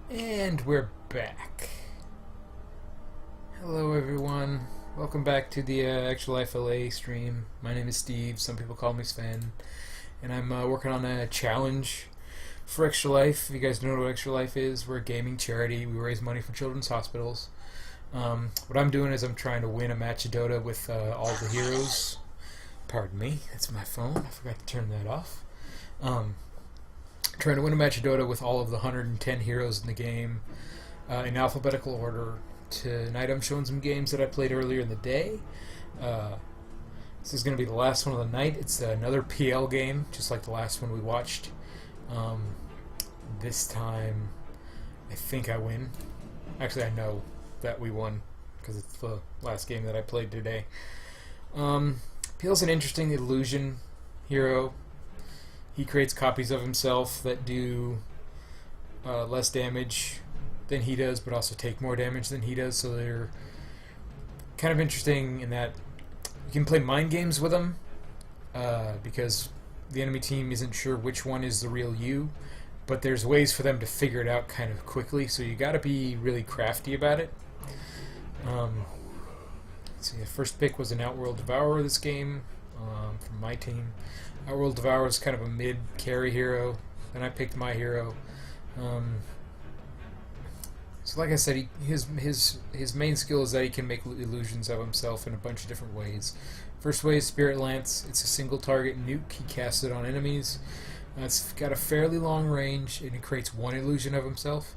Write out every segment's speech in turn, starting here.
And we're back. Hello everyone. Welcome back to the Extra Life LA stream. My name is Steve. Some people call me Sven. And I'm working on a challenge for Extra Life. If you guys don't know what Extra Life is, we're a gaming charity. We raise money for children's hospitals. What I'm doing is I'm trying to win a match of DotA with all the heroes. Pardon me, that's my phone. I forgot to turn that off. Trying to win a match of DotA with all of the 110 heroes in the game in alphabetical order. Tonight I'm showing some games that I played earlier in the day. This is going to be the last one of the night. It's another PL game, just like the last one we watched. This time, I think I win. Actually, I know that we won, because it's the last game that I played today. PL's an interesting illusion hero. He creates copies of himself that do less damage than he does, but also take more damage than he does, so they're kind of interesting in that you can play mind games with them, because the enemy team isn't sure which one is the real you, but there's ways for them to figure it out kind of quickly, so you gotta be really crafty about it. Let's see, the first pick was an Outworld Devourer this game, from my team. Outworld Devourer is kind of a mid-carry hero. Then I picked my hero. So like I said, his main skill is that he can make illusions of himself in a bunch of different ways. First way is Spirit Lance. It's a single target nuke. He casts it on enemies. It's got a fairly long range, and it creates one illusion of himself.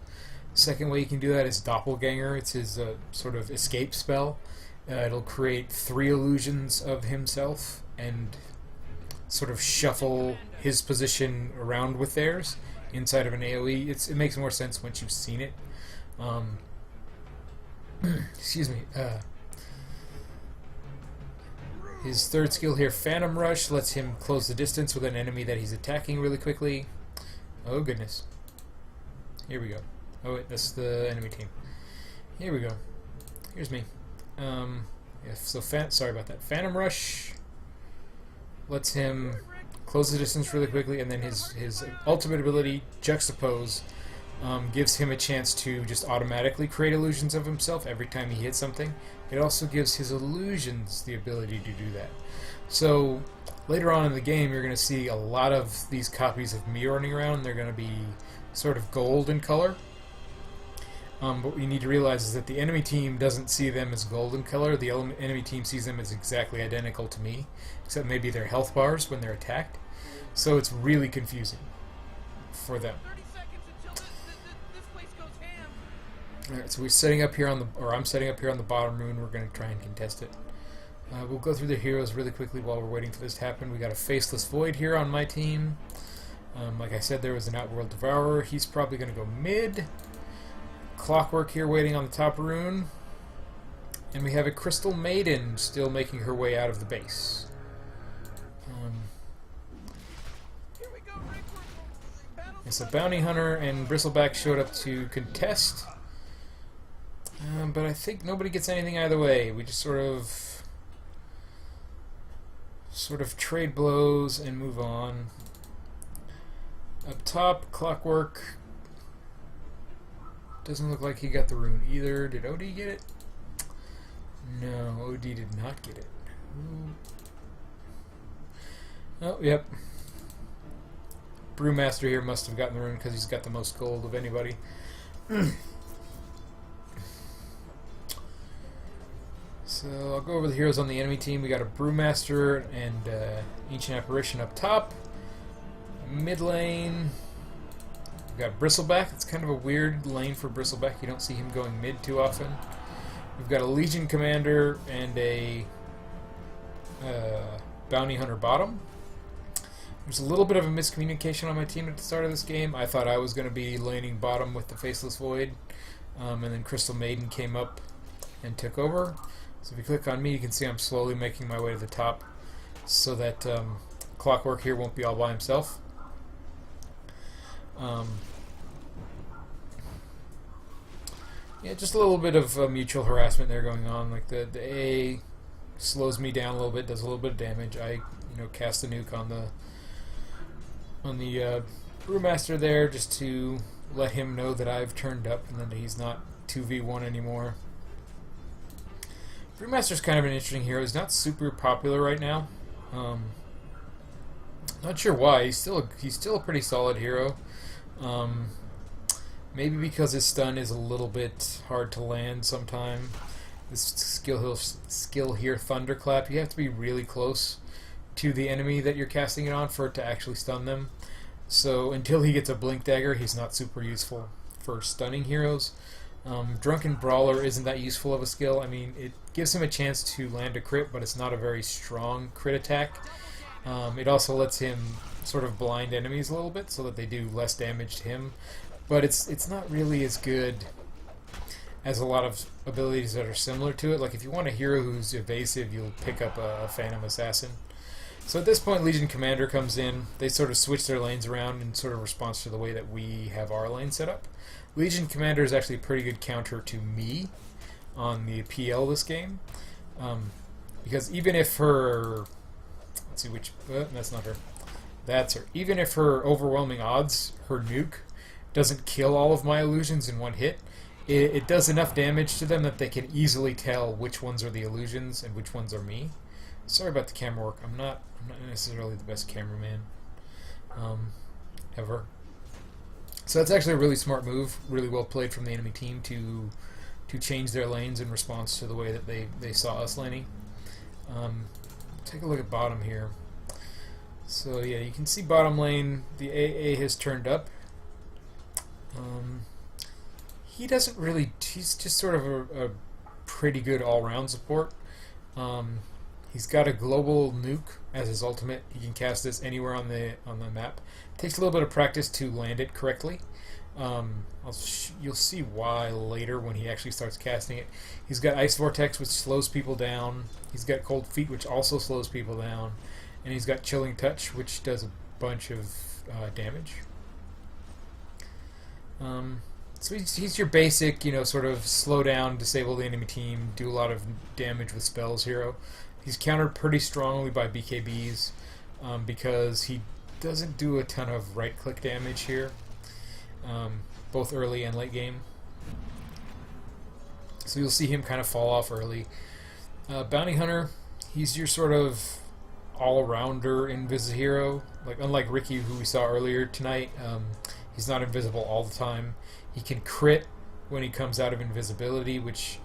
Second way you can do that is Doppelganger. It's his sort of escape spell. It'll create 3 illusions of himself and sort of shuffle his position around with theirs inside of an AoE. It makes more sense once you've seen it. Excuse me. His third skill here, Phantom Rush, lets him close the distance with an enemy that he's attacking really quickly. Oh goodness. Here we go. Oh wait, that's the enemy team. Here we go. Here's me. Yeah, so sorry about that. Phantom Rush lets him close the distance really quickly, and then his ultimate ability, Juxtapose, gives him a chance to just automatically create illusions of himself every time he hits something. It also gives his illusions the ability to do that. So later on in the game, you're going to see a lot of these copies of me running around. They're going to be sort of gold in color. But what you need to realize is that the enemy team doesn't see them as golden color. The enemy team sees them as exactly identical to me, except maybe their health bars when they're attacked. So it's really confusing for them. Alright, so we're setting up here on the, or I'm setting up here on the bottom rune. We're going to try and contest it. We'll go through the heroes really quickly while we're waiting for this to happen. We got a Faceless Void here on my team. Like I said, there was an Outworld Devourer. He's probably going to go mid. Clockwork here waiting on the top rune. And we have a Crystal Maiden still making her way out of the base. It's a Bounty Hunter and Bristleback showed up to contest. But I think nobody gets anything either way. We just sort of trade blows and move on. Up top, Clockwork. Doesn't look like he got the rune either. Did OD get it? No, OD did not get it. Ooh. Oh, yep. Brewmaster here must have gotten the rune because he's got the most gold of anybody. So I'll go over the heroes on the enemy team. We got a Brewmaster and Ancient Apparition up top. Mid lane, we've got Bristleback. It's kind of a weird lane for Bristleback. You don't see him going mid too often. We've got a Legion Commander and a Bounty Hunter bottom. There's a little bit of a miscommunication on my team at the start of this game. I thought I was going to be laning bottom with the Faceless Void, and then Crystal Maiden came up and took over. So if you click on me, you can see I'm slowly making my way to the top so that Clockwork here won't be all by himself. Yeah, just a little bit of mutual harassment there going on. Like the A slows me down a little bit, does a little bit of damage. I cast a nuke on the Brewmaster there just to let him know that I've turned up and that he's not 2v1 anymore. Brewmaster's kind of an interesting hero. He's not super popular right now. Not sure why. He's still a pretty solid hero. Maybe because his stun is a little bit hard to land sometime. This skill here, Thunderclap, you have to be really close to the enemy that you're casting it on for it to actually stun them. So until he gets a Blink Dagger, he's not super useful for stunning heroes. Drunken Brawler isn't that useful of a skill. I mean, it gives him a chance to land a crit, but it's not a very strong crit attack. It also lets him sort of blind enemies a little bit so that they do less damage to him. But it's not really as good as a lot of abilities that are similar to it. Like if you want a hero who's evasive, you'll pick up a Phantom Assassin. So at this point, Legion Commander comes in. They sort of switch their lanes around in sort of response to the way that we have our lane set up. Legion Commander is actually a pretty good counter to me on the PL this game. Because even if her... Let's see which... that's not her. That's her. Even if her overwhelming odds, her nuke, doesn't kill all of my illusions in one hit, it does enough damage to them that they can easily tell which ones are the illusions and which ones are me. Sorry about the camera work. I'm not necessarily the best cameraman ever. So that's actually a really smart move, really well played from the enemy team to change their lanes in response to the way that they saw us laning. Take a look at bottom here. So yeah, you can see bottom lane, the AA has turned up. He doesn't really, he's just sort of a pretty good all-round support. He's got a global nuke as his ultimate. He can cast this anywhere on the map. It takes a little bit of practice to land it correctly. You'll see why later when he actually starts casting it. He's got Ice Vortex, which slows people down. He's got Cold Feet, which also slows people down. And he's got Chilling Touch, which does a bunch of damage. So he's your basic, sort of slow down, disable the enemy team, do a lot of damage with spells hero. He's countered pretty strongly by BKBs because he doesn't do a ton of right-click damage here, both early and late game. So you'll see him kind of fall off early. Bounty Hunter, he's your sort of all-arounder invis hero. Like unlike Ricky, who we saw earlier tonight, he's not invisible all the time. He can crit when he comes out of invisibility, which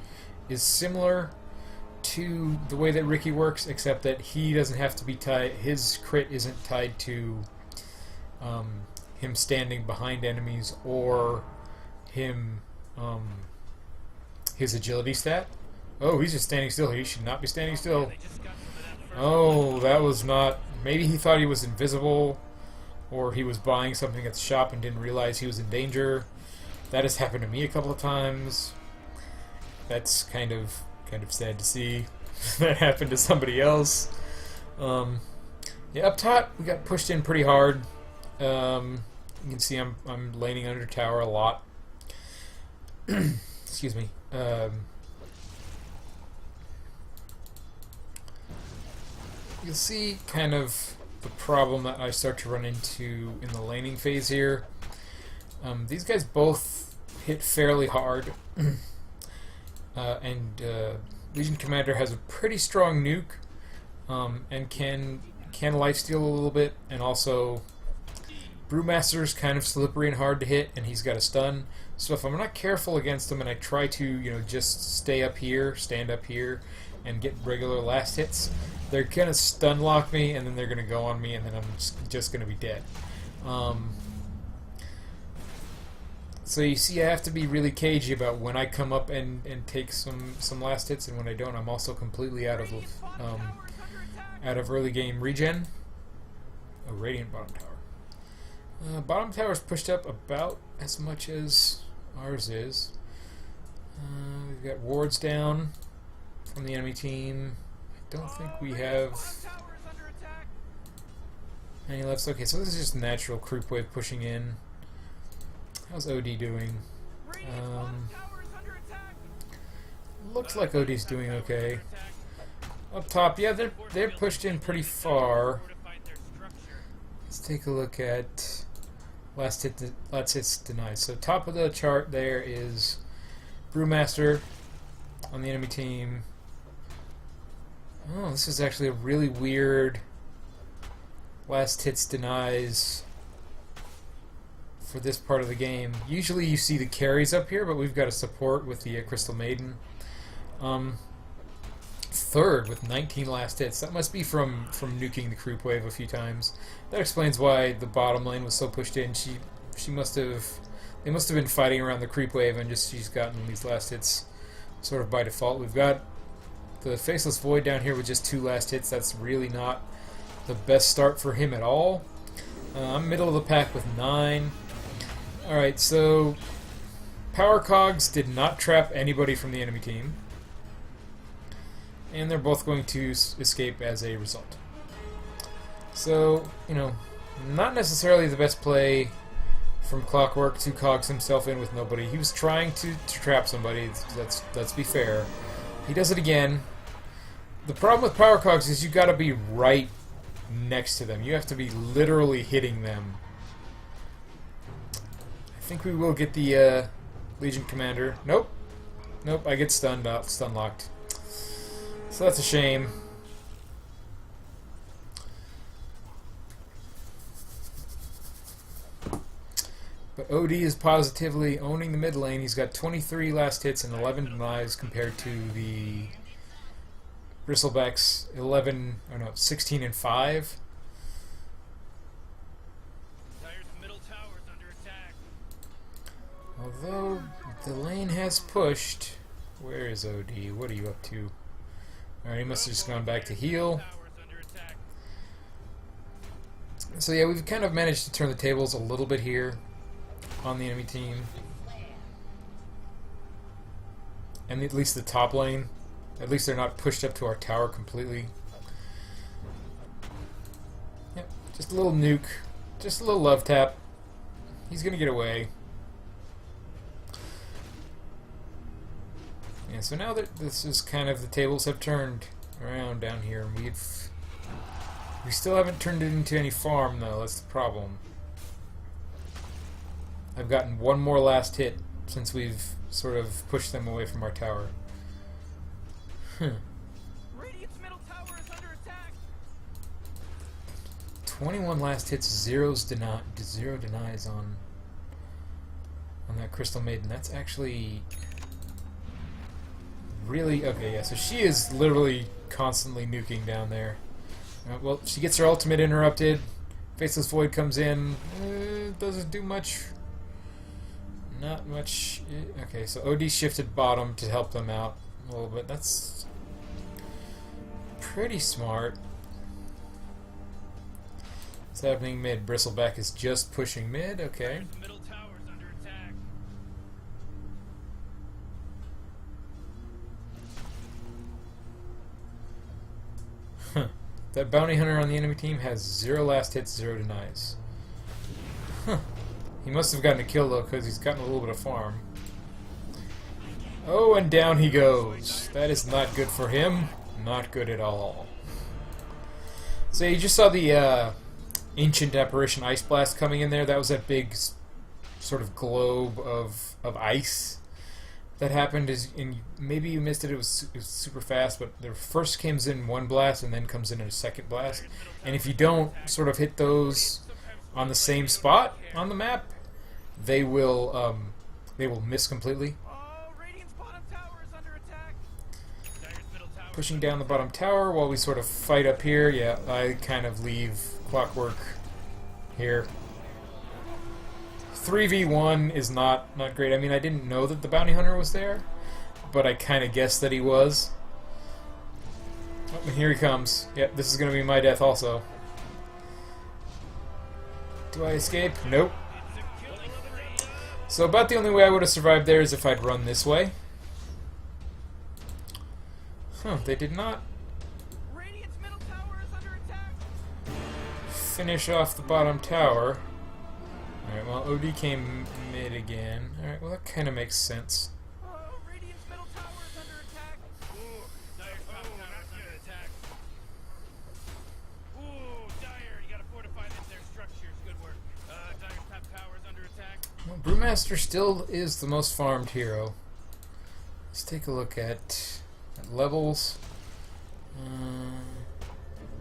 is similar to the way that Ricky works, except that he doesn't have to be tied. His crit isn't tied to him standing behind enemies or him his agility stat. Oh, he's just standing still. He should not be standing still. Oh, that was not... Maybe he thought he was invisible, or he was buying something at the shop and didn't realize he was in danger. That has happened to me a couple of times. That's kind of sad to see. That happened to somebody else. Yeah, up top we got pushed in pretty hard. You can see I'm laning under tower a lot. Excuse me. You'll see kind of the problem that I start to run into in the laning phase here. These guys both hit fairly hard, and Legion Commander has a pretty strong nuke, and can lifesteal a little bit, and also Brewmaster's kind of slippery and hard to hit, and he's got a stun. So if I'm not careful against him and I try to just stand up here, and get regular last hits, they're gonna stun lock me, and then they're gonna go on me, and then I'm just gonna be dead. So you see, I have to be really cagey about when I come up and take some last hits, and when I don't, I'm also completely out of early game regen. A Radiant bottom tower. Bottom tower's pushed up about as much as ours is. We've got wards down from the enemy team. I don't think we have any left. Okay, so this is just natural creep wave pushing in. How's OD doing? Looks like OD's doing okay. Up top, yeah, they're pushed in pretty far. Let's take a look at Last hits denied. So top of the chart there is Brewmaster on the enemy team. Oh, this is actually a really weird last hits denies for this part of the game. Usually you see the carries up here, but we've got a support with the Crystal Maiden. Third with 19 last hits. That must be from nuking the creep wave a few times. That explains why the bottom lane was so pushed in. They must have been fighting around the creep wave, and she's gotten these last hits sort of by default. We've got the Faceless Void down here with just 2 last hits. That's really not the best start for him at all. I'm middle of the pack with 9. Alright, so Power Cogs did not trap anybody from the enemy team, and they're both going to escape as a result. So, you know, not necessarily the best play from Clockwork to Cogs himself in with nobody. He was trying to trap somebody, let's be fair. He does it again. The problem with Power Cogs is you gotta be right next to them. You have to be literally hitting them. I think we will get the Legion Commander. Nope. Nope, I get stun locked. So that's a shame. But OD is positively owning the mid lane. He's got 23 last hits and 11 denies compared to the Bristleback's 16 and 5. Although the lane has pushed. Where is OD? What are you up to? Alright, he must have just gone back to heal. So yeah, we've kind of managed to turn the tables a little bit here on the enemy team. And at least the top lane. At least they're not pushed up to our tower completely. Yep, just a little nuke. Just a little love tap. He's gonna get away. Yeah, so now that this is kind of, the tables have turned around down here, and we still haven't turned it into any farm though. That's the problem. I've gotten one more last hit since we've sort of pushed them away from our tower. Radiant's middle tower is under attack. 21 last hits, zero denies on that Crystal Maiden. That's actually really okay. Yeah, so she is literally constantly nuking down there. Well, she gets her ultimate interrupted. Faceless Void comes in. Doesn't do much. Not much. Okay, so OD shifted bottom to help them out a little bit. That's pretty smart. What's happening mid? Bristleback is just pushing mid. Okay. Middle tower is under attack. Huh. That bounty hunter on the enemy team has 0 last hits, 0 denies. Huh. He must have gotten a kill though, because he's gotten a little bit of farm. Oh, and down he goes. That is not good for him. Not good at all. So you just saw the Ancient Apparition Ice Blast coming in there. That was that big sort of globe of ice that happened. And maybe you missed it. It was super fast, but the first comes in one blast and then comes in a second blast. And if you don't sort of hit those on the same spot on the map, they will miss completely. Pushing down the bottom tower while we sort of fight up here. Yeah, I kind of leave Clockwork here. 3v1 is not great. I mean, I didn't know that the bounty hunter was there, but I kind of guessed that he was. Oh, and here he comes. Yep, this is going to be my death also. Do I escape? Nope. So about the only way I would have survived there is if I'd run this way. Huh, they did not finish off the bottom tower. Alright, well, OD came mid again. Alright, well, that kind of makes sense. Dire, you gotta fortify their structures. Good work. Dire's top tower Brewmaster still is the most farmed hero. Let's take a look at levels.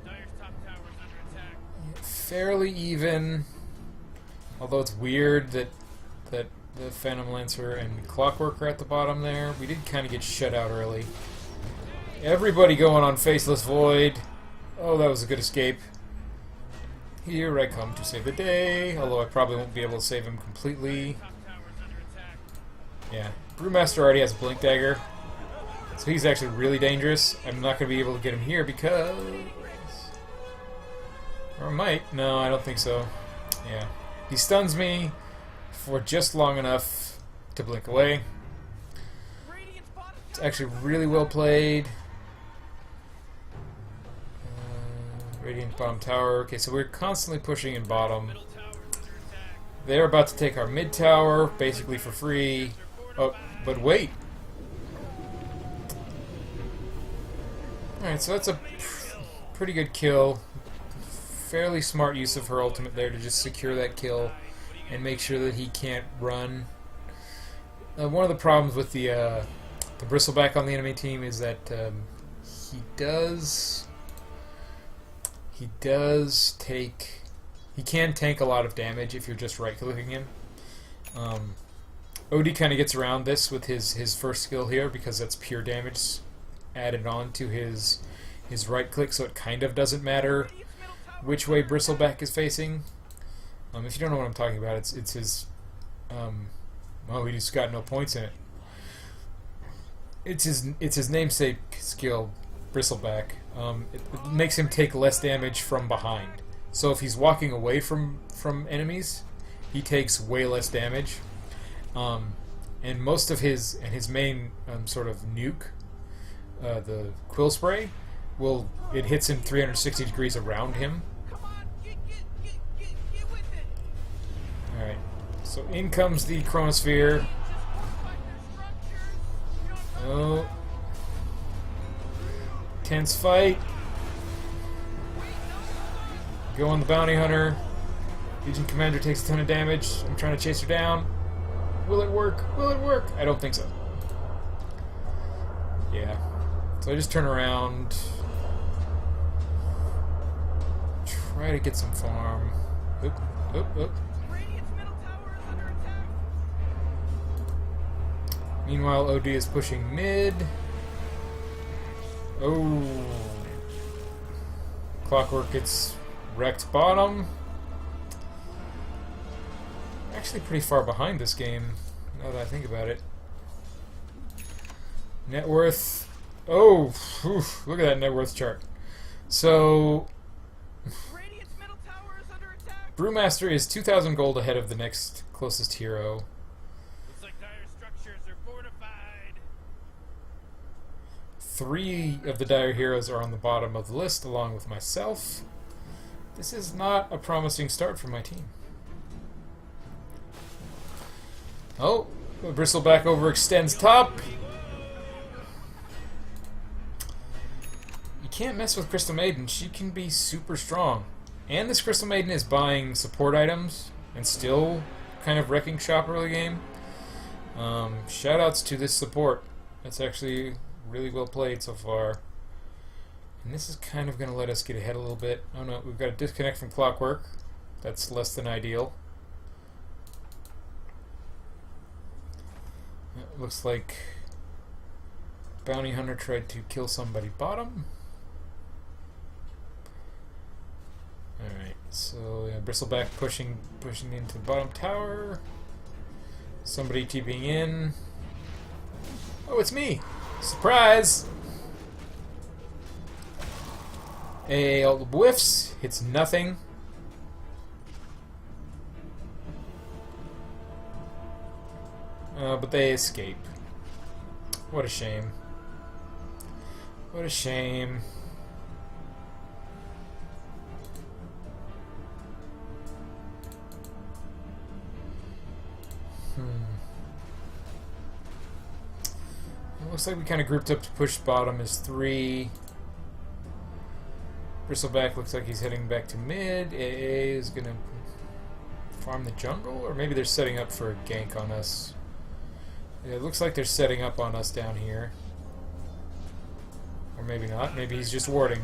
Dire's top tower is under attack. Fairly even, although it's weird that the Phantom Lancer and Clockwork are at the bottom there. We did kind of get shut out early. Everybody going on Faceless Void. Oh, that was a good escape. Here I come to save the day, although I probably won't be able to save him completely. Top tower is under attack. Yeah, Brewmaster already has a Blink Dagger, so he's actually really dangerous. I'm not going to be able to get him here because... Or I might. No, I don't think so. Yeah. He stuns me for just long enough to blink away. Radiant's bottom It's tower actually really well played. Radiant bottom tower. Okay, so we're constantly pushing in bottom. middle tower is under attack. They're about to take our mid tower, basically for free. Oh, but wait. Alright, so that's a pretty good kill. Fairly smart use of her ultimate there to just secure that kill and make sure that he can't run. One of the problems with the bristleback on the enemy team is that he can tank a lot of damage if you're just right-clicking him. Odie kind of gets around this with his first skill here because that's pure damage added on to his right-click, so it kind of doesn't matter which way Bristleback is facing. If you don't know what I'm talking about, it's his... well, he just got no points in it. It's his namesake skill, Bristleback. It makes him take less damage from behind. So if he's walking away from enemies, he takes way less damage. And most of his main sort of nuke, the Quill Spray, it hits him 360 degrees around him. Come on, get with it. All right. So in comes the Chronosphere. Oh. Tense fight. Go on the Bounty Hunter. Legion Commander takes a ton of damage. I'm trying to chase her down. Will it work? Will it work? I don't think so. Yeah. So I just turn around. Try to get some farm. Oop, oop, oop. Radiant's middle tower is under attack. Meanwhile, OD is pushing mid. Oh. Clockwork gets wrecked bottom. Actually pretty far behind this game, now that I think about it. Net worth. Oh, oof, look at that net worth chart. So, Radiant's middle tower is under attack. Brewmaster is 2,000 gold ahead of the next closest hero. Looks like dire structures are fortified. 3 of the dire heroes are on the bottom of the list, along with myself. This is not a promising start for my team. Oh, Bristleback overextends top. You can't mess with Crystal Maiden. She can be super strong. And this Crystal Maiden is buying support items and still kind of wrecking shop early game. Shoutouts to this support. That's actually really well played so far. And this is kind of going to let us get ahead a little bit. Oh no, we've got a disconnect from Clockwork. That's less than ideal. It looks like Bounty Hunter tried to kill somebody bottom. Alright, so yeah, Bristleback pushing into the bottom tower. Somebody TPing in. Oh, it's me! Surprise! A whiffs, hits nothing. But they escape. What a shame. What a shame. It looks like we kind of grouped up to push bottom as 3. Bristleback looks like he's heading back to mid. AA is going to farm the jungle, or maybe they're setting up for a gank on us. Yeah, it looks like they're setting up on us down here. Or maybe not. Maybe he's just warding.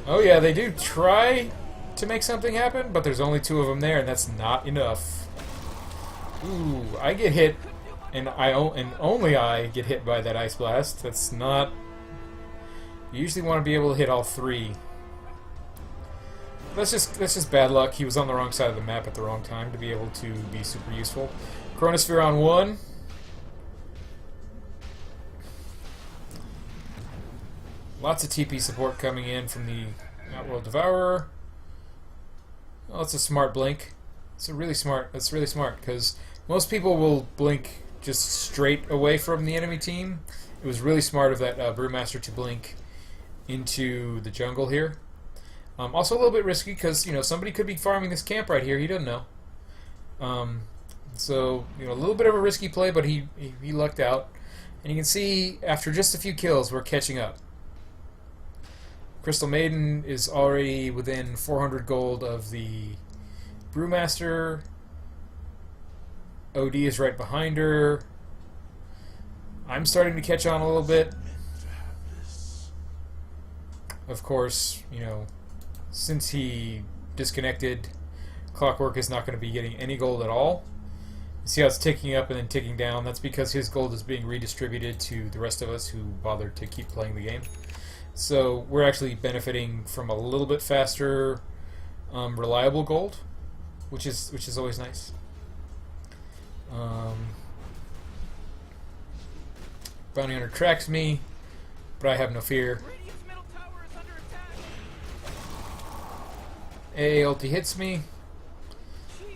Oh yeah, they do try to make something happen, but there's only 2 of them there, and that's not enough. Ooh, I get hit, and only I get hit by that ice blast. That's not. You usually want to be able to hit all 3. That's just bad luck. He was on the wrong side of the map at the wrong time to be able to be super useful. Chronosphere on 1. Lots of TP support coming in from the Outworld Devourer. Oh, it's a smart blink. That's really smart because most people will blink just straight away from the enemy team. It was really smart of that Brewmaster to blink into the jungle here. Also a little bit risky because, you know, somebody could be farming this camp right here. He doesn't know. So, you know, a little bit of a risky play, but he lucked out. And you can see after just a few kills, we're catching up. Crystal Maiden is already within 400 gold of the Brewmaster. OD is right behind her. I'm starting to catch on a little bit. Of course, you know, since he disconnected, Clockwork is not going to be getting any gold at all. See how it's ticking up and then ticking down? That's because his gold is being redistributed to the rest of us who bothered to keep playing the game. So we're actually benefiting from a little bit faster, reliable gold, which is always nice. Bounty Hunter tracks me, but I have no fear. AA ulti hits me.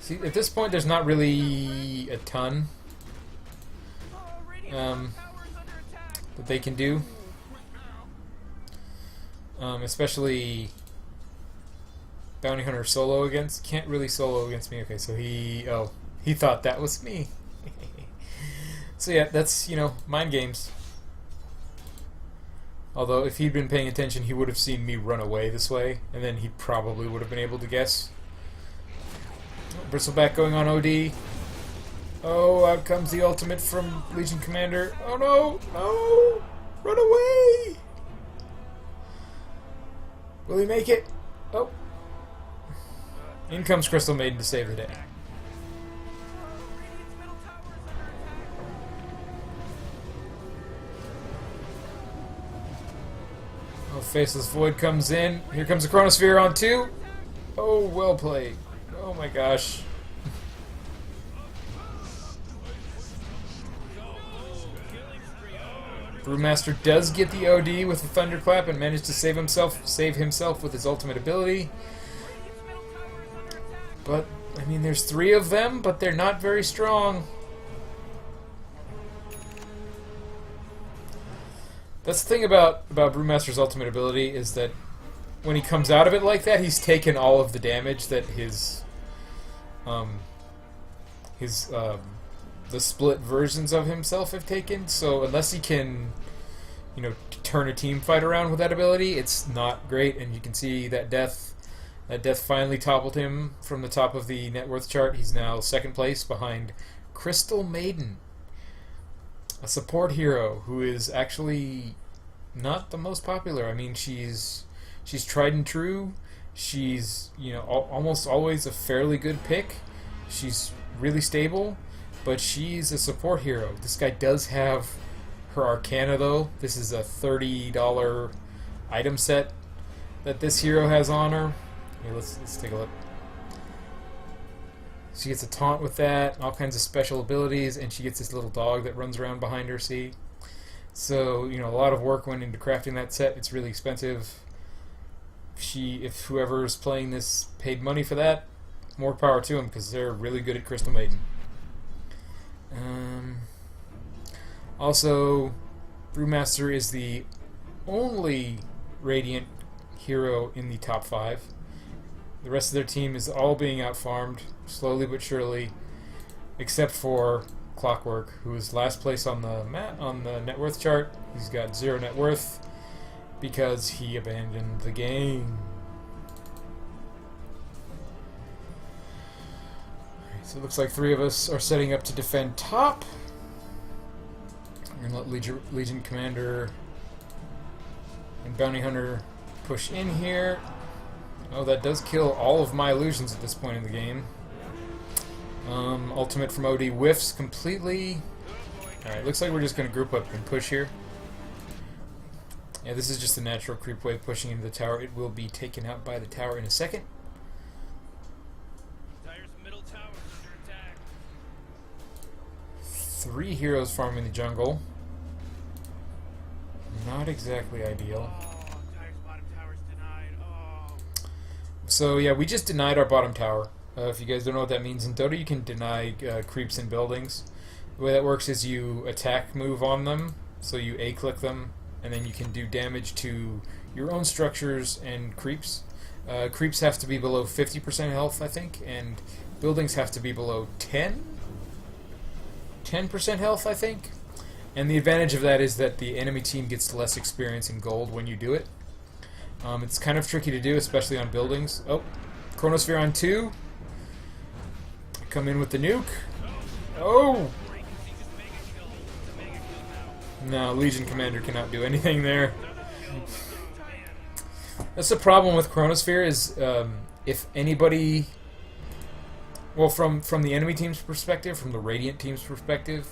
See, at this point, there's not really a ton that they can do. Especially Bounty Hunter solo against. Can't really solo against me. Okay, so he thought that was me. So yeah, that's, you know, mind games. Although if he'd been paying attention, he would have seen me run away this way, and then he probably would have been able to guess. Bristleback going on OD. Oh, out comes the ultimate from Legion Commander. Oh no! No! Run away! Will he make it? Oh. In comes Crystal Maiden to save the day. Oh, Faceless Void comes in. Here comes the Chronosphere on 2. Oh, well played. Oh my gosh. Brewmaster does get the OD with the Thunderclap and managed to save himself with his ultimate ability. But, I mean, there's 3 of them, but they're not very strong. That's the thing about Brewmaster's ultimate ability is that when he comes out of it like that, he's taken all of the damage that the split versions of himself have taken. So unless he can, you know, turn a team fight around with that ability, it's not great. And you can see that death finally toppled him from the top of the net worth chart. He's now 2nd place behind Crystal Maiden, a support hero who is actually not the most popular. I mean, she's tried and true. She's, you know, almost always a fairly good pick. She's really stable, but she's a support hero. This guy does have her Arcana, though. This is a $30 item set that this hero has on her. Here, let's take a look. She gets a taunt with that, all kinds of special abilities, and she gets this little dog that runs around behind her, see? So, you know, a lot of work went into crafting that set. It's really expensive. If whoever's playing this paid money for that, more power to them, because they're really good at Crystal Maiden. Also, Brewmaster is the only Radiant hero in the top 5. The rest of their team is all being out-farmed, slowly but surely, except for Clockwork, who is last place on the net worth chart. He's got 0 net worth because he abandoned the game. So it looks like 3 of us are setting up to defend top. We're going to let Legion Commander and Bounty Hunter push in here. Oh, that does kill all of my illusions at this point in the game. Ultimate from OD whiffs completely. Alright, looks like we're just going to group up and push here. Yeah, this is just a natural creep wave pushing into the tower. It will be taken out by the tower in a second. Dire's middle tower is under attack. 3 heroes farming the jungle. Not exactly ideal. Oh, Dire's bottom tower's denied. Oh. So yeah, we just denied our bottom tower. If you guys don't know what that means, in Dota you can deny creeps in buildings. The way that works is you attack move on them, so you A-click them, and then you can do damage to your own structures and creeps. Creeps have to be below 50% health, I think, and buildings have to be below 10% health, I think. And the advantage of that is that the enemy team gets less experience in gold when you do it. It's kind of tricky to do, especially on buildings. Oh, Chronosphere on 2. Come in with the nuke. Oh! No, Legion Commander cannot do anything there. That's the problem with Chronosphere is if anybody... Well, from the enemy team's perspective, from the Radiant team's perspective,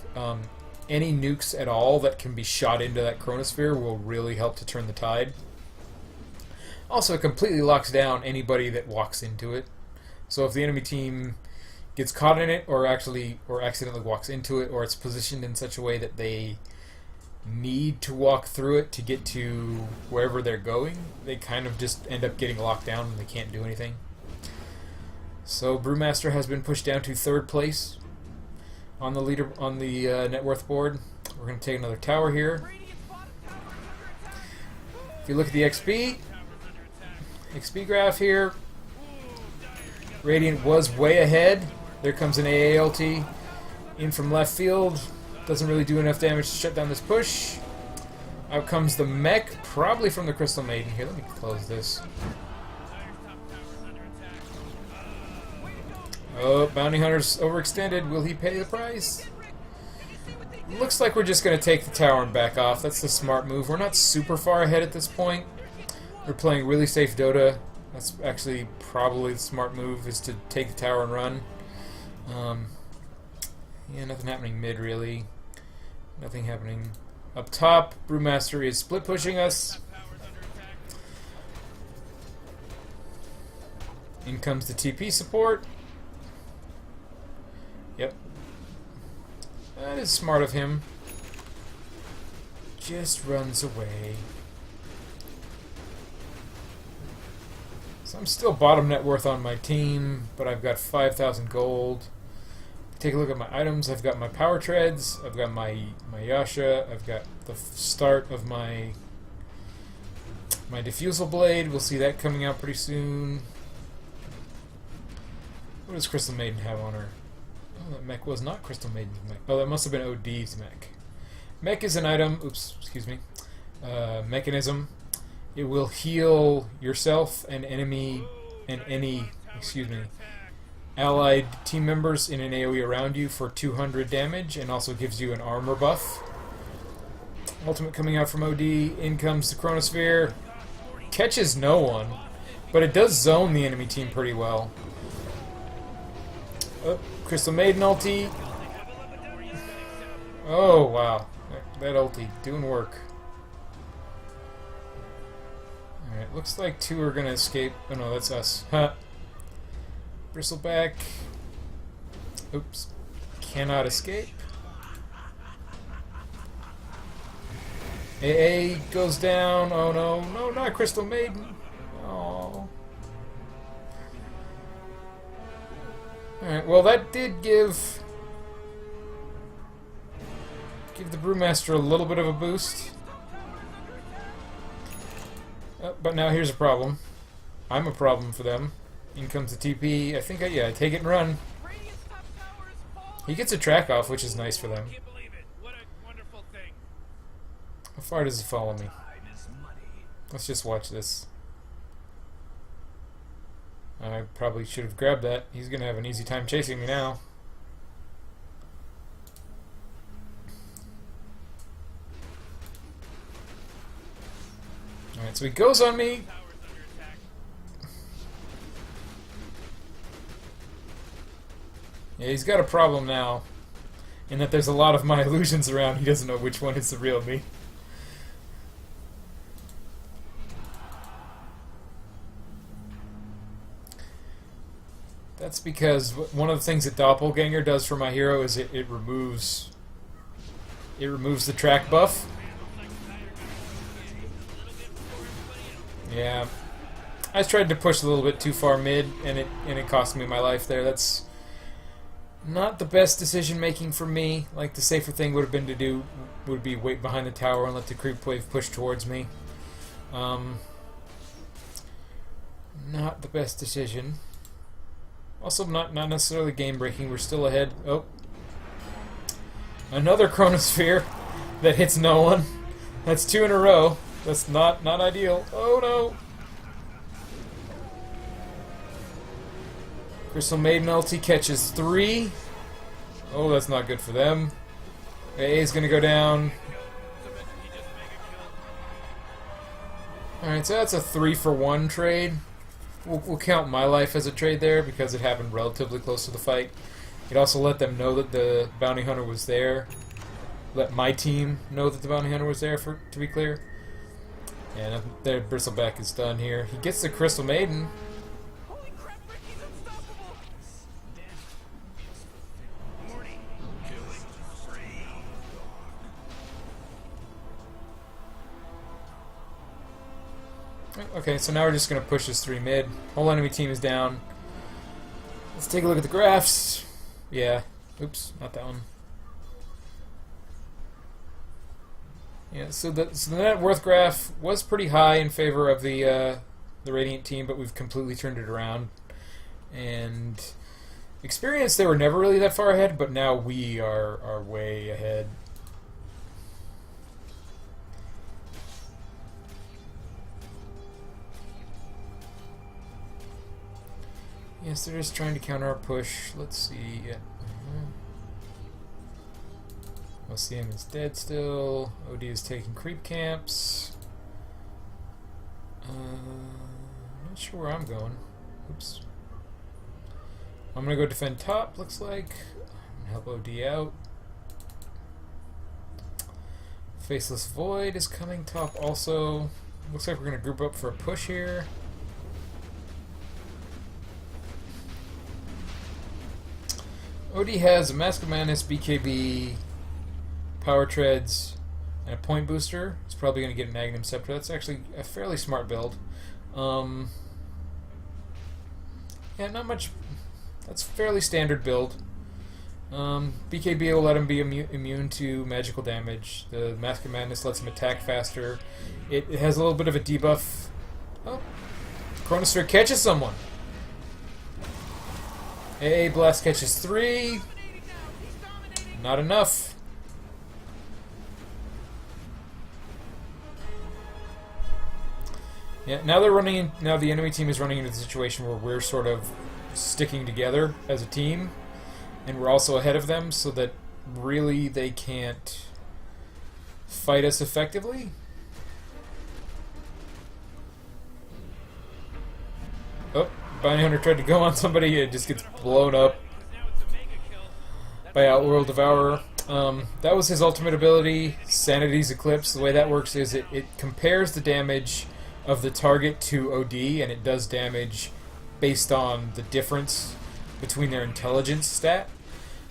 any nukes at all that can be shot into that Chronosphere will really help to turn the tide. Also, it completely locks down anybody that walks into it. So if the enemy team gets caught in it, or accidentally walks into it, or it's positioned in such a way that they need to walk through it to get to wherever they're going, they kind of just end up getting locked down and they can't do anything. So Brewmaster has been pushed down to 3rd place on the net worth board. We're going to take another tower here. If you look at the XP graph here, Radiant was way ahead. There comes an AA ulti in from left field. Doesn't really do enough damage to shut down this push. Out comes the mech, probably from the Crystal Maiden. Here, let me close this. Oh, Bounty Hunter's overextended. Will he pay the price? Looks like we're just going to take the tower and back off. That's the smart move. We're not super far ahead at this point. We're playing really safe Dota. That's actually probably the smart move, is to take the tower and run. Yeah, nothing happening mid, really. Nothing happening up top. Brewmaster is split pushing us. In comes the TP support. Yep. That is smart of him. Just runs away. So I'm still bottom net worth on my team, but I've got 5,000 gold. Take a look at my items. I've got my power treads. I've got my Yasha. I've got the start of my diffusal blade. We'll see that coming out pretty soon. What does Crystal Maiden have on her? Oh, that mech was not Crystal Maiden's mech. Oh, that must have been OD's mech. Mech is an item. Oops, excuse me. Mechanism. It will heal yourself and any allied team members in an AoE around you for 200 damage, and also gives you an armor buff. Ultimate coming out from OD. In comes the Chronosphere. Catches no one, but it does zone the enemy team pretty well. Oh, Crystal Maiden ulti. Oh, wow. That ulti doing work. Alright, looks like 2 are gonna escape. Oh no, that's us. Huh. Bristleback. Oops. Cannot escape. AA goes down. Oh no. No, not Crystal Maiden. Oh. Alright, well that did give the Brewmaster a little bit of a boost. But now here's a problem. I'm a problem for them. In comes the TP. I think I take it and run. He gets a track off, which is nice for them. Can't believe it. What a wonderful thing. How far does he follow me? Let's just watch this. I probably should have grabbed that. He's gonna have an easy time chasing me now. Alright, so he goes on me. Towers under attack. Yeah, he's got a problem now. In that there's a lot of my illusions around. He doesn't know which one is the real me. That's because one of the things that Doppelganger does for my hero is it removes the track buff. Yeah, I tried to push a little bit too far mid, and it cost me my life there. That's not the best decision making for me. Like, the safer thing would have been to do would be wait behind the tower and let the creep wave push towards me. Not the best decision. Also, not necessarily game breaking. We're still ahead. Oh, another Chronosphere that hits no one. That's 2 in a row. That's not ideal. Oh no! Crystal Maiden ulti catches 3. Oh, that's not good for them. AA is gonna go down. Alright, so that's a 3-for-1 trade. We'll count my life as a trade there because it happened relatively close to the fight. It also let them know that the bounty hunter was there. Let my team know that the bounty hunter was there, to be clear. And their Bristleback is done here. He gets the Crystal Maiden. Holy crap, Ricky's unstoppable! Morning. Okay, so now we're just going to push this 3 mid. Whole enemy team is down. Let's take a look at the graphs. Yeah. Oops, not that one. Yeah, so the net worth graph was pretty high in favor of the Radiant team, but we've completely turned it around. And experience, they were never really that far ahead, but now we are way ahead. Yes, they're just trying to counter our push. Let's see. Yeah. LCM is dead still. OD is taking creep camps. Not sure where I'm going. Oops. I'm gonna go defend top, looks like. I'm gonna help OD out. Faceless Void is coming top also. Looks like we're gonna group up for a push here. OD has a Mask of Madness, BKB, Power Treads, and a Point Booster. He's probably going to get an Magnum Scepter. That's actually a fairly smart build. Yeah, not much. That's a fairly standard build. BKB will let him be immune to magical damage. The Mask of Madness lets him attack faster. It has a little bit of a debuff. Oh, Chronosphere catches someone. AA Blast catches 3. Not enough. Yeah, now they're running in, now the enemy team is running into the situation where we're sort of sticking together as a team, and we're also ahead of them, so that really they can't fight us effectively. Oh, Bounty Hunter tried to go on somebody, it just gets blown up by Outworld Devourer. That was his ultimate ability, Sanity's Eclipse. The way that works is it compares the damage of the target to OD, and it does damage based on the difference between their intelligence stat.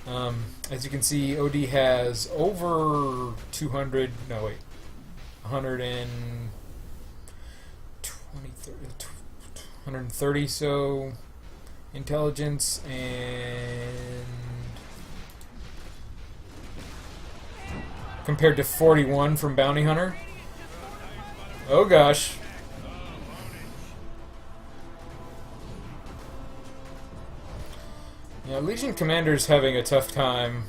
As you can see, OD has over 200, no wait, 130 so intelligence, and compared to 41 from Bounty Hunter. Oh gosh. Yeah, Legion Commander's having a tough time.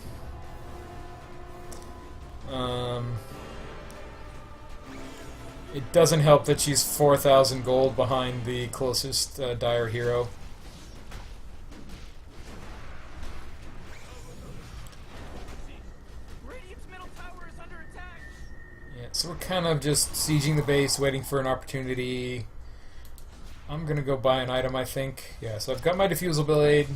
It doesn't help that she's 4,000 gold behind the closest dire hero. So we're kind of just sieging the base, waiting for an opportunity. I'm gonna go buy an item, I think. Yeah, so I've got my diffusal blade.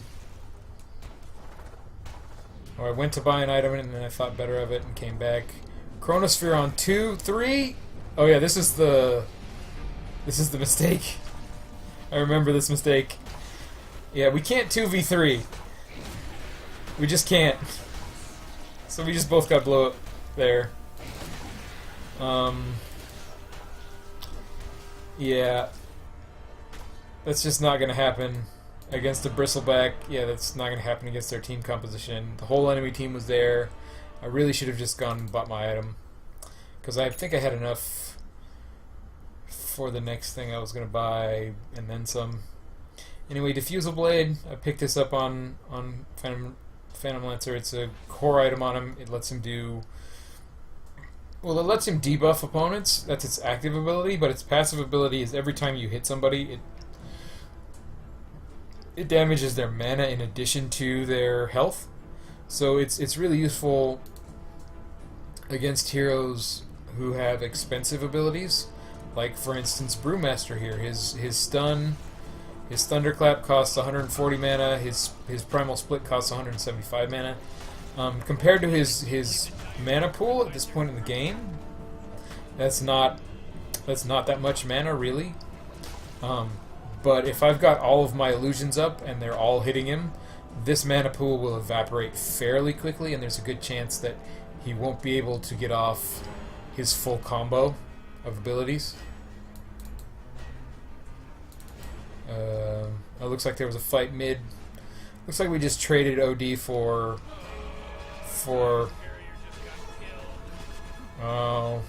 Or I went to buy an item and then I thought better of it and came back. Chronosphere on 2, 3. Oh yeah, this is the mistake. I remember this mistake. Yeah, we can't 2v3. We just can't. So we just both got blow up there. Yeah. That's just not going to happen against a bristleback. Yeah, that's not going to happen against their team composition. The whole enemy team was there. I really should have just gone and bought my item. Because I think I had enough for the next thing I was going to buy, and then some. Anyway, Diffusal Blade. I picked this up on Phantom Lancer. It's a core item on him. It lets him do... Well, it lets him debuff opponents. That's its active ability, but its passive ability is every time you hit somebody, it damages their mana in addition to their health. So it's really useful against heroes who have expensive abilities. Like, for instance, Brewmaster here. His stun... His Thunderclap costs 140 mana. His Primal Split costs 175 mana. Compared to his mana pool at this point in the game, that's not that much mana, really. But if I've got all of my illusions up and they're all hitting him, this mana pool will evaporate fairly quickly, and there's a good chance that he won't be able to get off his full combo of abilities. It looks like there was a fight mid. Looks like we just traded OD for... Oh...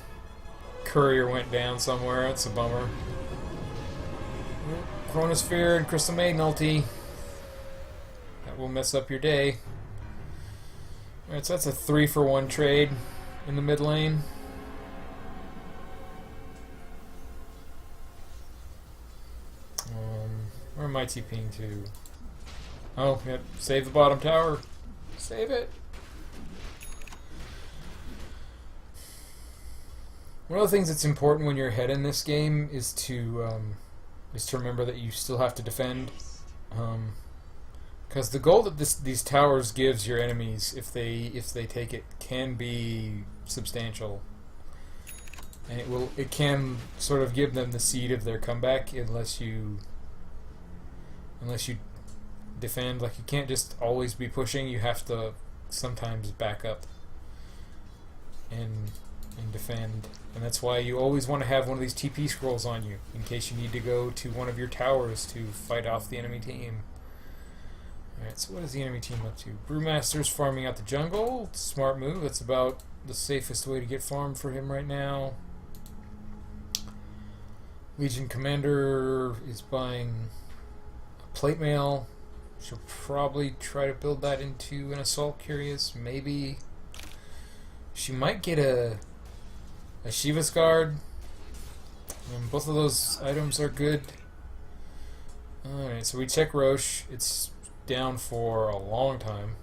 Courier went down somewhere. That's a bummer. Chronosphere and Crystal Maiden ulti. That will mess up your day. Alright, so that's a 3-for-1 trade in the mid lane. Where am I TPing to? Oh, yep. Save the bottom tower. Save it. One of the things that's important when you're ahead in this game is to remember that you still have to defend. Because the goal that these towers gives your enemies, if they take it, can be substantial. And it can sort of give them the seed of their comeback unless you defend. Like, you can't just always be pushing. You have to sometimes back up and defend. And that's why you always want to have one of these TP scrolls on you in case you need to go to one of your towers to fight off the enemy team. Alright, so what is the enemy team up to? Brewmaster's farming out the jungle. Smart move. That's about the safest way to get farm for him right now. Legion Commander is buying plate mail. She'll probably try to build that into an Assault Curious. Maybe she might get a Shiva's Guard. Both of those items are good. Alright, so we check Roche. It's down for a long time.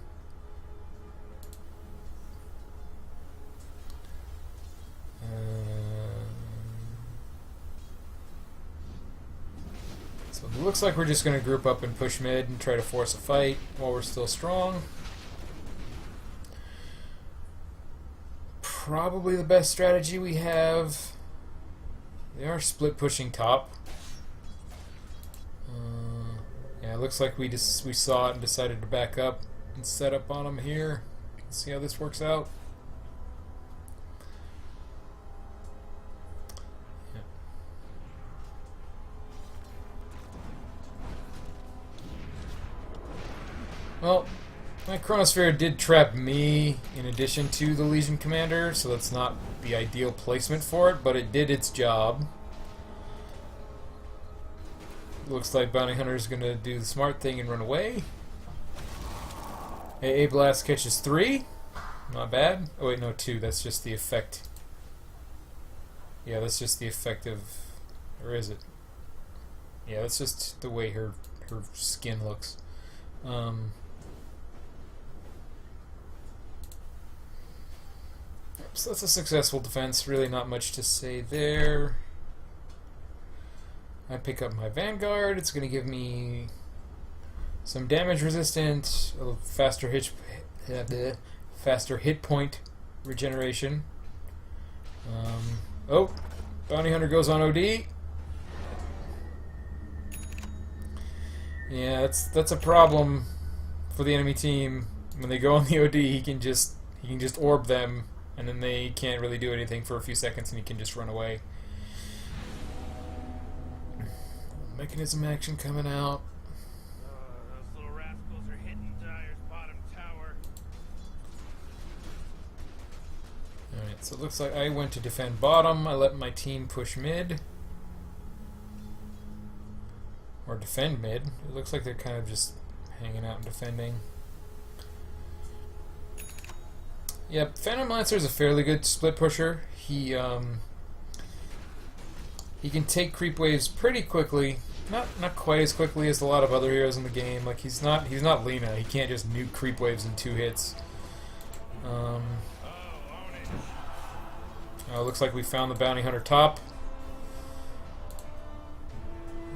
So it looks like we're just going to group up and push mid and try to force a fight while we're still strong. Probably the best strategy we have. They are split pushing top. Yeah, it looks like we saw it and decided to back up and set up on them here. Let's see how this works out. Yeah. Well, my Chronosphere did trap me in addition to the Legion Commander, so that's not the ideal placement for it, but it did its job. Looks like Bounty Hunter is going to do the smart thing and run away. AA Blast catches 3. Not bad. Oh wait, no, 2. That's just the effect. Yeah, that's just the effect of... Or is it? Yeah, that's just the way her skin looks. So that's a successful defense. Really not much to say there. I pick up my Vanguard. It's going to give me some damage resistance, a faster hit point regeneration. Oh, Bounty Hunter goes on OD. Yeah, that's a problem for the enemy team. When they go on the OD, he can just orb them, and then they can't really do anything for a few seconds, and he can just run away. Mechanism action coming out. Those little rascals are hitting Dyer's bottom tower. Alright, so it looks like I went to defend bottom. I let my team push mid. Or defend mid. It looks like they're kind of just hanging out and defending. Yep, Phantom Lancer is a fairly good split pusher. He can take creep waves pretty quickly. Not quite as quickly as a lot of other heroes in the game. Like he's not Lena. He can't just nuke creep waves in 2 hits. Oh, looks like we found the Bounty Hunter top.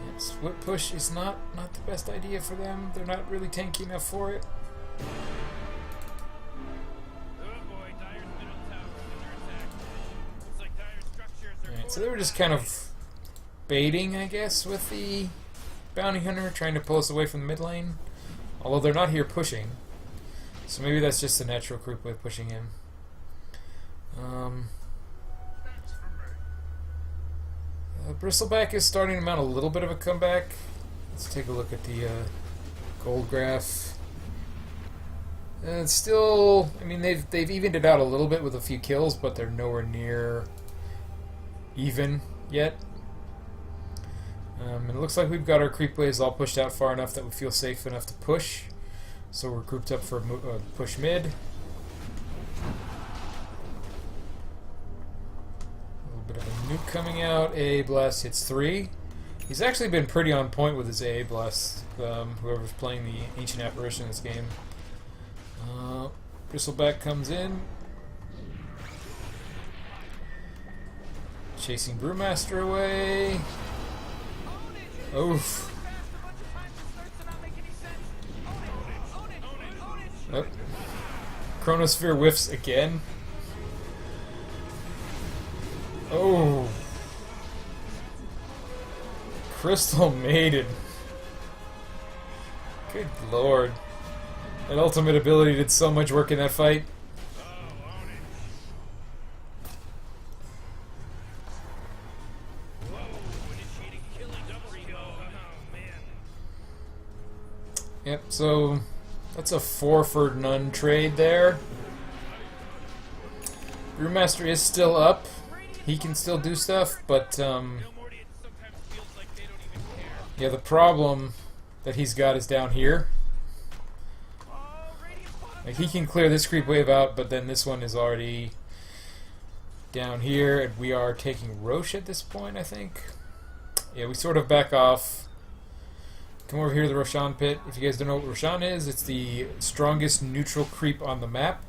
Yeah, split push is not the best idea for them. They're not really tanky enough for it. Alright, so they were just kind of baiting, I guess, with the Bounty Hunter, trying to pull us away from the mid lane. Although they're not here pushing. So maybe that's just a natural creep way of pushing in. Bristleback is starting to mount a little bit of a comeback. Let's take a look at the gold graph. It's still, I mean, they've evened it out a little bit with a few kills, but they're nowhere near even yet. And it looks like we've got our creep waves all pushed out far enough that we feel safe enough to push. So we're grouped up for push mid. A little bit of a nuke coming out. AA Blast hits 3. He's actually been pretty on point with his AA Blast, whoever's playing the Ancient Apparition in this game. Bristleback comes in. Chasing Brewmaster away. Oof. Oh. Chronosphere whiffs again. Oh. Crystal Maiden. Good lord. That ultimate ability did so much work in that fight. Yep, so that's a 4 for none trade there. Brewmaster is still up. He can still do stuff, but yeah, the problem that he's got is down here. Like, he can clear this creep wave out, but then this one is already down here, and we are taking Roche at this point, I think. Yeah, we sort of back off. Come over here to the Roshan pit. If you guys don't know what Roshan is, it's the strongest neutral creep on the map.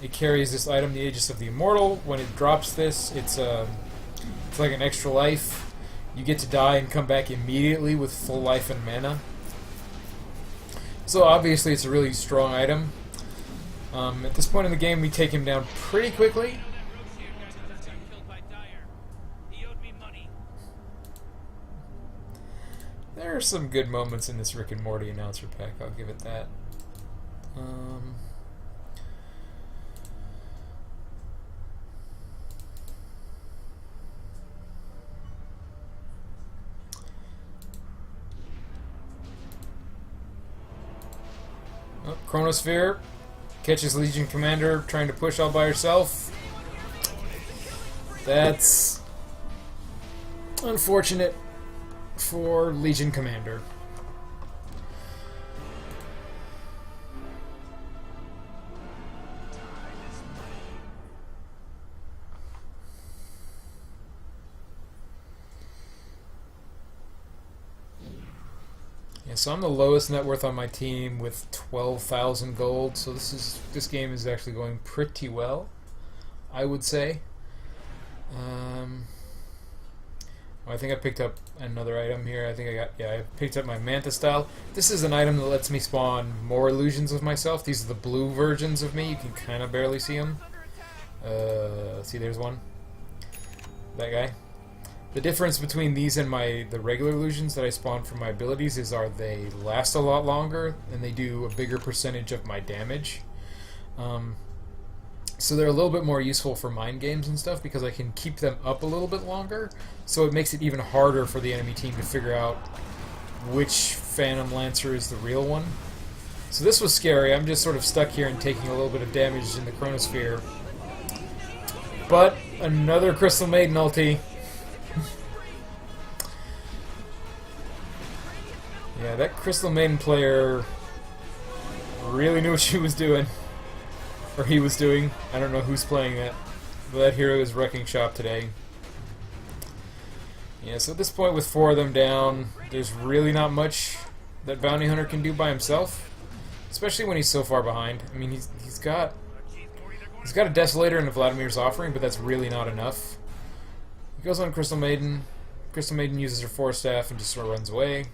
It carries this item, the Aegis of the Immortal. When it drops this, it's like an extra life. You get to die and come back immediately with full life and mana. So obviously it's a really strong item. At this point in the game, we take him down pretty quickly. There are some good moments in this Rick and Morty announcer pack, I'll give it that. Oh, Chronosphere catches Legion Commander trying to push all by herself. That's unfortunate for Legion Commander. Yeah, so I'm the lowest net worth on my team with 12,000 gold, so this game is actually going pretty well. I would say. I think I picked up another item here. I think I picked up my Manta Style. This is an item that lets me spawn more illusions of myself. These are the blue versions of me. You can kind of barely see them. See, there's one. That guy. The difference between these and the regular illusions that I spawn from my abilities is they last a lot longer and they do a bigger percentage of my damage. So they're a little bit more useful for mind games and stuff because I can keep them up a little bit longer, so it makes it even harder for the enemy team to figure out which Phantom Lancer is the real one. So this was scary. I'm just sort of stuck here and taking a little bit of damage in the Chronosphere. But another Crystal Maiden ulti. Yeah, that Crystal Maiden player really knew what she was doing. Or he was doing. I don't know who's playing that. But that hero is wrecking shop today. Yeah, so at this point with 4 of them down, there's really not much that Bounty Hunter can do by himself. Especially when he's so far behind. I mean, he's got a Desolator and a Vladimir's Offering, but that's really not enough. He goes on Crystal Maiden. Crystal Maiden uses her Force Staff and just sort of runs away.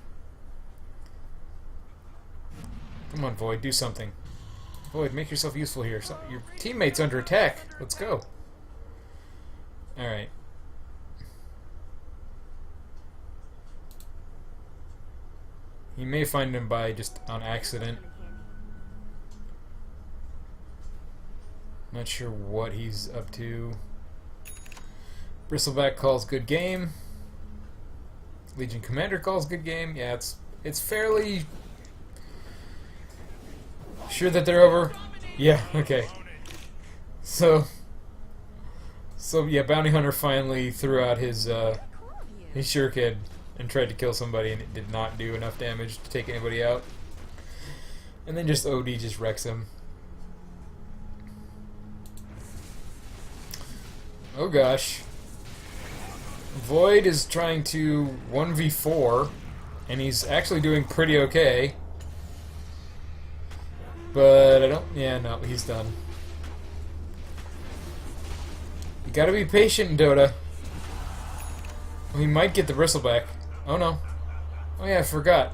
Come on, Void, do something. Void, make yourself useful here. Your teammate's under attack. Let's go. Alright. You may find him by just on accident. Not sure what he's up to. Bristleback calls good game. Legion Commander calls good game. Yeah, it's fairly sure that they're over. Yeah, okay. So yeah, Bounty Hunter finally threw out his shuriken and tried to kill somebody, and it did not do enough damage to take anybody out. And then just OD just wrecks him. Oh gosh. Void is trying to 1v4, and he's actually doing pretty okay. But I don't... Yeah, no, he's done. You gotta be patient in Dota. Well, he might get the Bristleback. Oh no. Oh yeah, I forgot.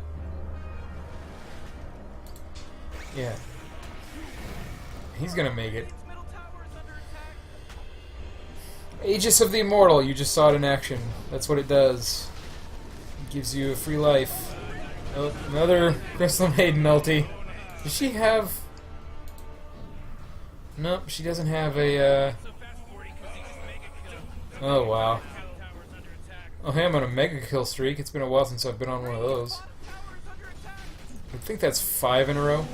Yeah. He's gonna make it. Aegis of the Immortal, you just saw it in action. That's what it does. It gives you a free life. Oh, another Crystal Maiden ulti. Does she have... Nope, she doesn't have a, Oh, wow. Oh, hey, I'm on a mega kill streak. It's been a while since I've been on one of those. I think that's 5 in a row.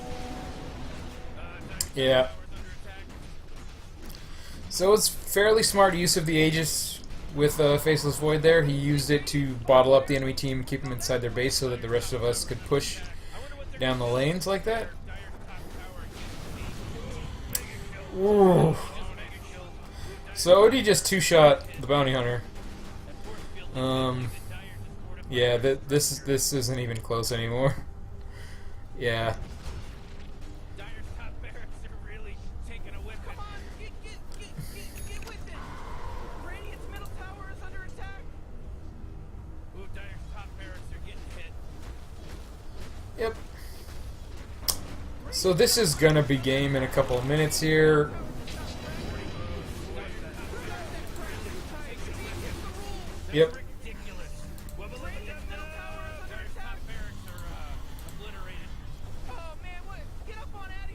Yeah. So it's fairly smart use of the Aegis with Faceless Void there. He used it to bottle up the enemy team, keep them inside their base so that the rest of us could push down the lanes like that. Ooh. So OD just two-shot the Bounty Hunter. Yeah, this isn't even close anymore. Yeah. Yep. So this is gonna be game in a couple of minutes here. Yep.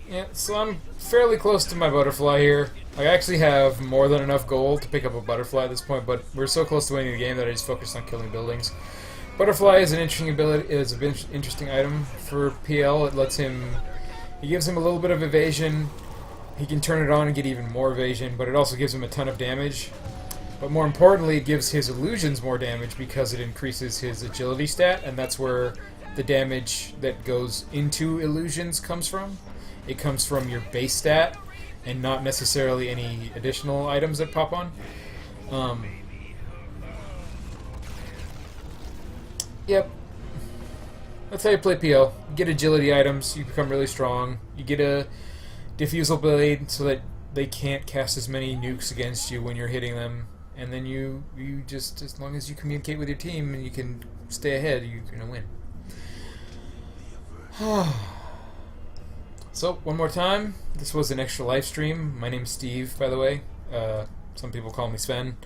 Yeah, so I'm fairly close to my butterfly here. I actually have more than enough gold to pick up a butterfly at this point, but we're so close to winning the game that I just focused on killing buildings. Butterfly is an interesting ability, is an interesting item for PL. It lets him, it gives him a little bit of evasion. He can turn it on and get even more evasion, but it also gives him a ton of damage. But more importantly, it gives his illusions more damage because it increases his agility stat, and that's where the damage that goes into illusions comes from. It comes from your base stat, and not necessarily any additional items that pop on. Yep. That's how you play PL. You get agility items, you become really strong. You get a diffusal blade so that they can't cast as many nukes against you when you're hitting them, and then you just, as long as you communicate with your team and you can stay ahead, you're gonna win. So, one more time, this was an extra live stream. My name's Steve, by the way. Some people call me Sven.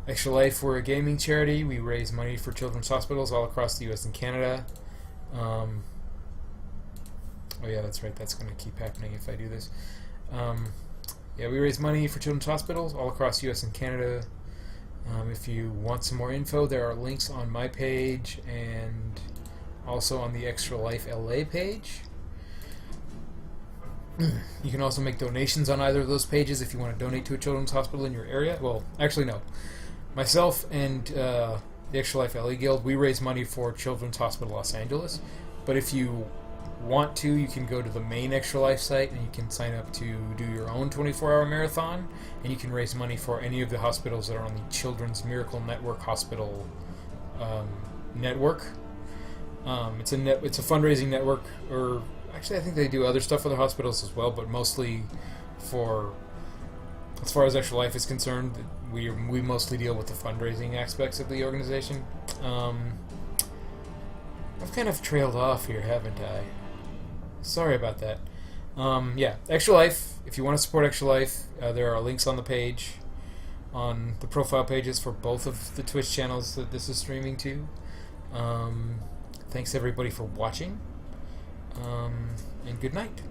Extra Life, we're a gaming charity. We raise money for children's hospitals all across the US and Canada. Oh yeah, that's right, that's going to keep happening if I do this. Yeah, we raise money for children's hospitals all across US and Canada. If you want some more info, there are links on my page and also on the Extra Life LA page. You can also make donations on either of those pages if you want to donate to a children's hospital in your area. Well, actually no. Myself and the Extra Life LA Guild, we raise money for Children's Hospital Los Angeles. But if you want to, you can go to the main Extra Life site and you can sign up to do your own 24-hour marathon, and you can raise money for any of the hospitals that are on the Children's Miracle Network Hospital network. It's a fundraising network, or actually I think they do other stuff for the hospitals as well, but mostly for, as far as Extra Life is concerned, we mostly deal with the fundraising aspects of the organization. I've kind of trailed off here, haven't I? Sorry about that. Yeah, Extra Life, if you want to support Extra Life, there are links on the page, on the profile pages for both of the Twitch channels that this is streaming to. Thanks everybody for watching, and good night.